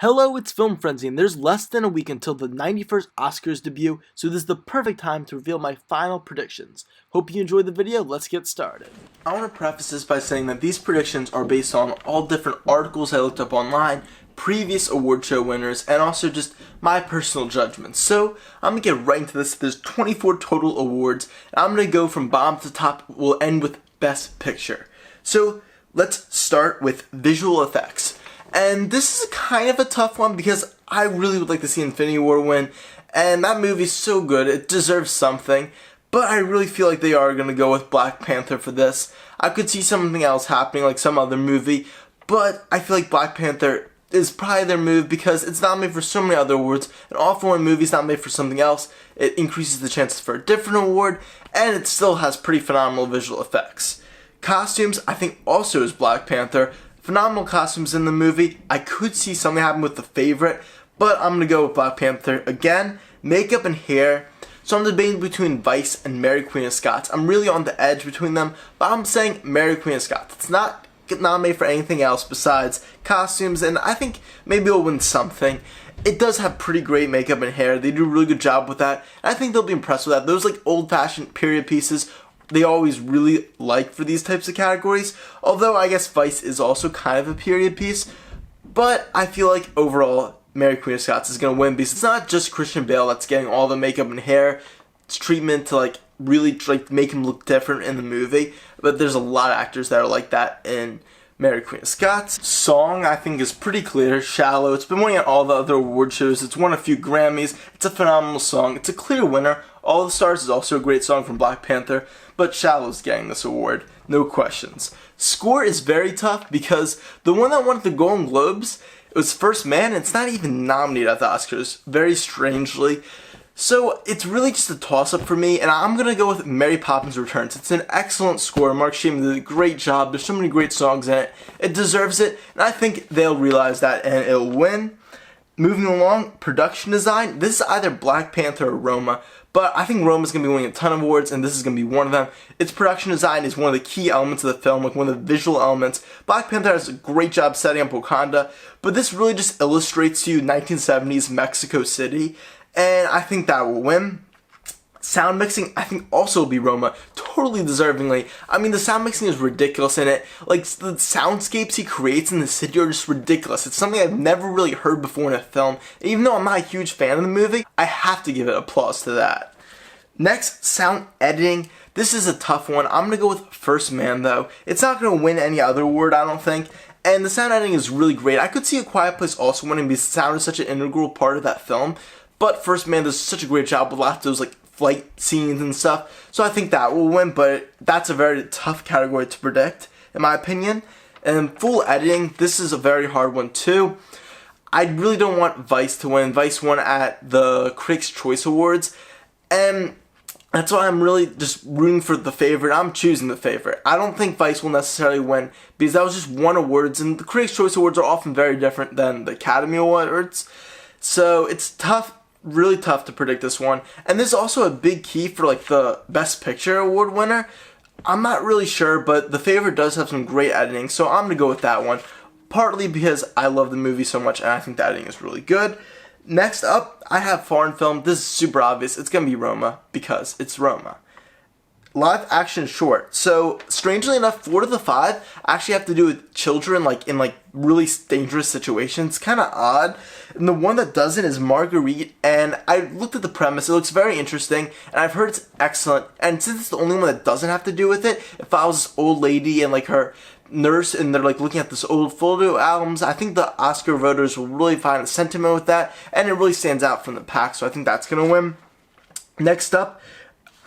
Hello, it's Film Frenzy, and there's less than a week until the 91st Oscars debut, so this is the perfect time to reveal my final predictions. Hope you enjoyed the video, let's get started. I want to preface this by saying that these predictions are based on all different articles I looked up online, previous award show winners, and also just my personal judgments. So, I'm going to get right into this. There's 24 total awards, and I'm going to go from bottom to top. We'll end with Best Picture. So, let's start with visual effects. And this is kind of a tough one because I really would like to see Infinity War win, and that movie's so good, it deserves something, but I really feel like they are going to go with Black Panther for this. I could see something else happening, like some other movie, but I feel like Black Panther is probably their move because it's nominated for so many other awards, and often when a movie's nominated for something else, it increases the chances for a different award, and it still has pretty phenomenal visual effects. Costumes, I think also is Black Panther. Phenomenal costumes in the movie. I could see something happen with The Favorite, but I'm going to go with Black Panther again. Makeup and hair. So I'm debating between Vice and Mary Queen of Scots. I'm really on the edge between them, but I'm saying Mary Queen of Scots. It's not nominated for anything else besides costumes, and I think maybe it'll win something. It does have pretty great makeup and hair. They do a really good job with that, and I think they'll be impressed with that. Those like old-fashioned period pieces they always really like for these types of categories, although I guess Vice is also kind of a period piece, but I feel like overall Mary Queen of Scots is going to win because it's not just Christian Bale that's getting all the makeup and hair, it's treatment to like really like make him look different in the movie, but there's a lot of actors that are like that in Mary Queen of Scots. Song, I think, is pretty clear. Shallow. It's been winning at all the other award shows. It's won a few Grammys. It's a phenomenal song. It's a clear winner. All the Stars is also a great song from Black Panther, but Shallow's getting this award. No questions. Score is very tough because the one that won at the Golden Globes, it was First Man, and it's not even nominated at the Oscars, very strangely. So it's really just a toss-up for me, and I'm going to go with Mary Poppins Returns. It's an excellent score. Mark Shaman did a great job. There's so many great songs in it. It deserves it, and I think they'll realize that, and it'll win. Moving along, production design. This is either Black Panther or Roma, but I think Roma's going to be winning a ton of awards, and this is going to be one of them. Its production design is one of the key elements of the film, like one of the visual elements. Black Panther does a great job setting up Wakanda, but this really just illustrates to you 1970s Mexico City, and I think that will win. Sound mixing, I think also will be Roma, totally deservingly. I mean, the sound mixing is ridiculous in it. Like, the soundscapes he creates in the city are just ridiculous. It's something I've never really heard before in a film. Even though I'm not a huge fan of the movie, I have to give it applause to that. Next, sound editing. This is a tough one. I'm going to go with First Man, though. It's not going to win any other award, I don't think. And the sound editing is really great. I could see A Quiet Place also winning because sound is such an integral part of that film. But First Man does such a great job with lots of those, like, flight scenes and stuff, so I think that will win, but that's a very tough category to predict, in my opinion. And full editing, this is a very hard one too. I really don't want Vice to win. Vice won at the Critics' Choice Awards, and that's why I'm really just rooting for The Favorite. I'm choosing The Favorite. I don't think Vice will necessarily win, because that was just one awards, and the Critics' Choice Awards are often very different than the Academy Awards, so it's tough. Really tough to predict this one, and this is also a big key for like the Best Picture award winner. I'm not really sure, but The Favorite does have some great editing, so I'm gonna go with that one, partly because I love the movie so much and I think the editing is really good. Next up, I have foreign film. This is super obvious. It's gonna be Roma because it's Roma. Live action short. So, strangely enough, 4 of the 5 actually have to do with children, like, in, like, really dangerous situations. Kind of odd. And the one that doesn't is Marguerite, and I looked at the premise. It looks very interesting, and I've heard it's excellent. And since it's the only one that doesn't have to do with it, it follows this old lady and, like, her nurse, and they're, like, looking at this old photo albums. I think the Oscar voters will really find a sentiment with that, and it really stands out from the pack, so I think that's going to win. Next up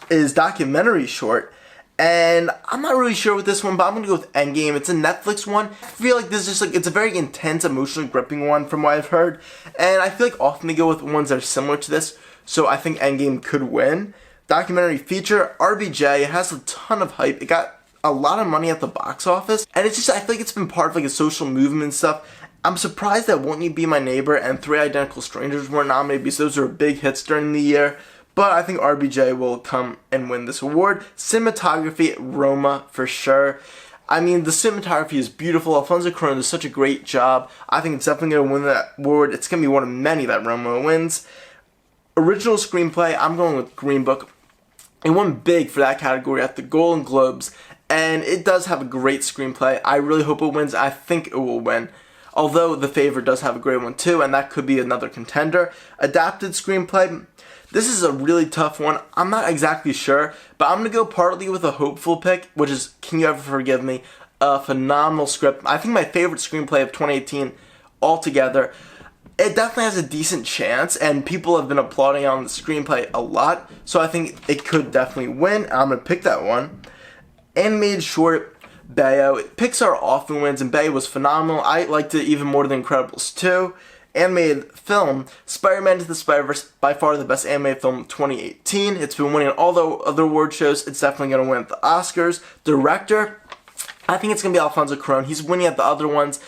is documentary short, and I'm not really sure with this one, but I'm gonna go with Endgame. It's a Netflix one. I feel like this is just like, it's a very intense, emotionally gripping one from what I've heard, and I feel like often they go with ones that are similar to this, so I think Endgame could win. Documentary feature, RBJ. It has a ton of hype. It got a lot of money at the box office, and it's just, I feel like it's been part of like a social movement and stuff. I'm surprised that Won't You Be My Neighbor and Three Identical Strangers weren't nominated because those are big hits during the year. But I think RBJ will come and win this award. Cinematography, Roma for sure. I mean, the cinematography is beautiful. Alfonso Cuarón does such a great job. I think it's definitely going to win that award. It's going to be one of many that Roma wins. Original screenplay, I'm going with Green Book. It won big for that category at the Golden Globes, and it does have a great screenplay. I really hope it wins. I think it will win. Although The Favorite does have a great one too, and that could be another contender. Adapted screenplay, this is a really tough one. I'm not exactly sure, but I'm going to go partly with a hopeful pick, which is Can You Ever Forgive Me? A phenomenal script. I think my favorite screenplay of 2018 altogether. It definitely has a decent chance, and people have been applauding on the screenplay a lot, so I think it could definitely win. I'm going to pick that one. Animated short, Bayo. Pixar often wins, and Bayo was phenomenal. I liked it even more than Incredibles 2. Animated film, Spider-Man Into the Spider-Verse, by far the best animated film of 2018. It's been winning all the other award shows. It's definitely going to win at the Oscars. Director, I think it's going to be Alfonso Cuarón. He's winning at the other ones,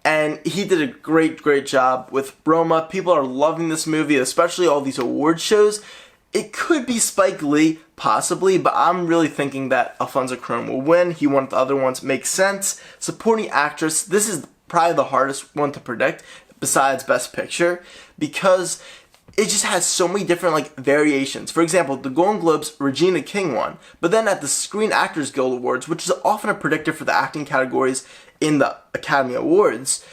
and he did a great job with Roma. People are loving this movie, especially all these award shows. It could be Spike Lee, possibly, but I'm really thinking that Alfonso Cuarón will win. He won the other ones. Makes sense. Supporting actress, this is probably the hardest one to predict besides Best Picture, because it just has so many different variations. For example, the Golden Globes, Regina King won, but then at the Screen Actors Guild Awards, which is often a predictor for the acting categories in the Academy Awards,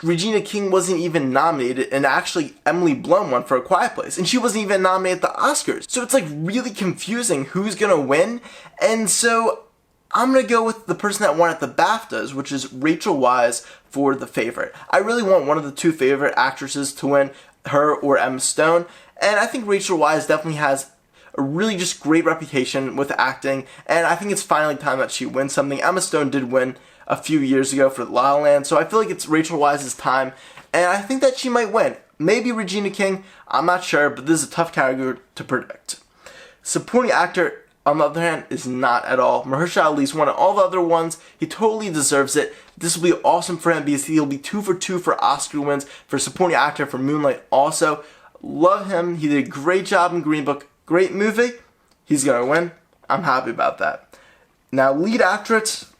Regina King wasn't even nominated, and actually Emily Blunt won for A Quiet Place, and she wasn't even nominated at the Oscars. So it's really confusing who's gonna win, and so I'm gonna go with the person that won at the BAFTAs, which is Rachel Weisz for The Favorite. I really want one of the two favorite actresses to win, her or Emma Stone, and I think Rachel Weisz definitely has a really just great reputation with acting, and I think it's finally time that she wins something. Emma Stone did win a few years ago for La La Land, so I feel like it's Rachel Weisz's time, and I think that she might win. Maybe Regina King, I'm not sure, but this is a tough category to predict. Supporting actor, on the other hand, is not at all. Mahershala Ali's won all the other ones. He totally deserves it. This will be awesome for him because he'll be 2 for 2 for Oscar wins for supporting actor for Moonlight also. Love him. He did a great job in Green Book. Great movie. He's going to win. I'm happy about that. Now, lead actress,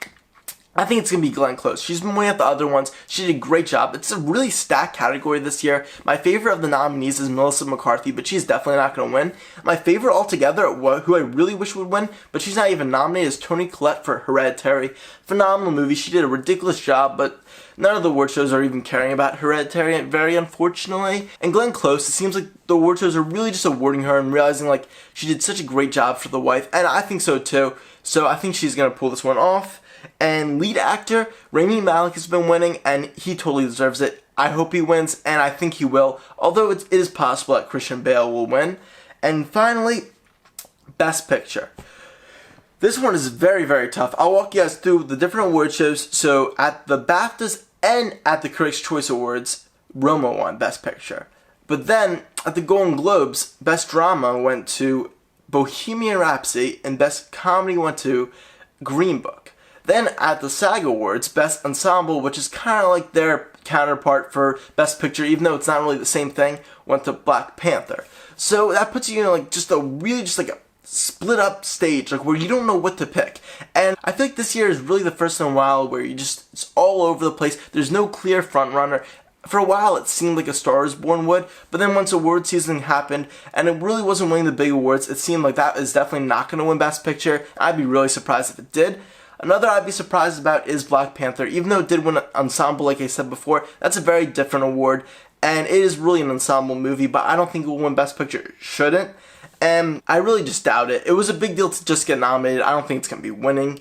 I think it's going to be Glenn Close. She's been winning at the other ones. She did a great job. It's a really stacked category this year. My favorite of the nominees is Melissa McCarthy, but she's definitely not going to win. My favorite altogether, who I really wish would win, but she's not even nominated, is Toni Collette for Hereditary. Phenomenal movie. She did a ridiculous job, but none of the award shows are even caring about Hereditary, very unfortunately. And Glenn Close, it seems like the award shows are really just awarding her and realizing she did such a great job for The Wife, and I think so too. So I think she's going to pull this one off. And lead actor, Rami Malek has been winning, and he totally deserves it. I hope he wins, and I think he will, although it is possible that Christian Bale will win. And finally, Best Picture. This one is very tough. I'll walk you guys through the different award shows. So at the BAFTAs and at the Critics' Choice Awards, Roma won Best Picture. But then at the Golden Globes, Best Drama went to Bohemian Rhapsody, and Best Comedy went to Green Book. Then at the SAG Awards, Best Ensemble, which is kind of like their counterpart for Best Picture, even though it's not really the same thing, went to Black Panther. So that puts you in a split up stage, where you don't know what to pick. And I feel like this year is really the first in a while where it's all over the place. There's no clear front runner. For a while, it seemed like A Star Is Born would, but then once award season happened, and it really wasn't winning the big awards, it seemed like that is definitely not going to win Best Picture. I'd be really surprised if it did. Another I'd be surprised about is Black Panther. Even though it did win an ensemble, like I said before, that's a very different award, and it is really an ensemble movie, but I don't think it will win Best Picture. It shouldn't, and I really just doubt it. It was a big deal to just get nominated. I don't think it's going to be winning.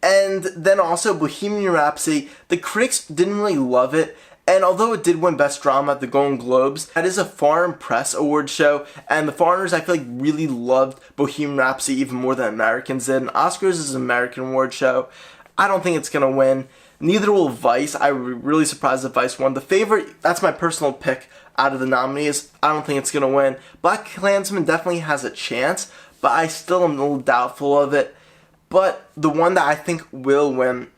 And then also Bohemian Rhapsody, the critics didn't really love it, and although it did win Best Drama at the Golden Globes, that is a foreign press award show, and the foreigners, I feel really loved Bohemian Rhapsody even more than Americans did. And Oscars is an American award show. I don't think it's going to win. Neither will Vice. I would be really surprised if Vice won. The Favorite, that's my personal pick out of the nominees. I don't think it's going to win. BlacKkKlansman definitely has a chance, but I still am a little doubtful of it. But the one that I think will win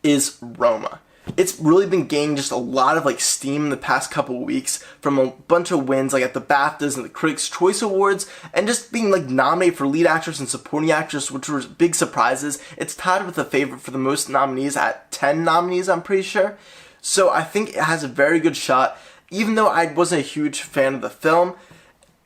is Roma. it's really been gaining just a lot of like steam in the past couple of weeks from a bunch of wins like at the BAFTAs and the Critics' Choice Awards, and just being like nominated for lead actress and supporting actress, which were big surprises. It's tied with the favorite for the most nominees at 10 nominees, I'm pretty sure. So I think it has a very good shot. Even though I wasn't a huge fan of the film,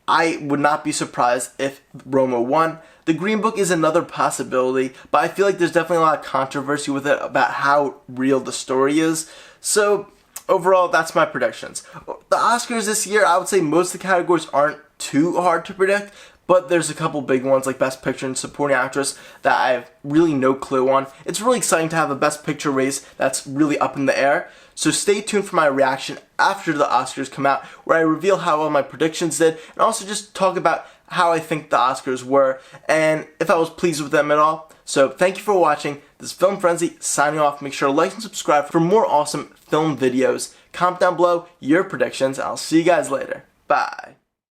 I would not be surprised if Roma won. The Green Book is another possibility, but I feel like there's definitely a lot of controversy with it about how real the story is. So overall, that's my predictions. The Oscars this year, I would say most of the categories aren't too hard to predict, but there's a couple big ones like Best Picture and Supporting Actress that I have really no clue on. It's really exciting to have a Best Picture race that's really up in the air. So stay tuned for my reaction after the Oscars come out, where I reveal how well my predictions did, and also just talk about how I think the Oscars were, and if I was pleased with them at all. So thank you for watching. This is Film Frenzy signing off. Make sure to like and subscribe for more awesome film videos. Comment down below your predictions, and I'll see you guys later. Bye.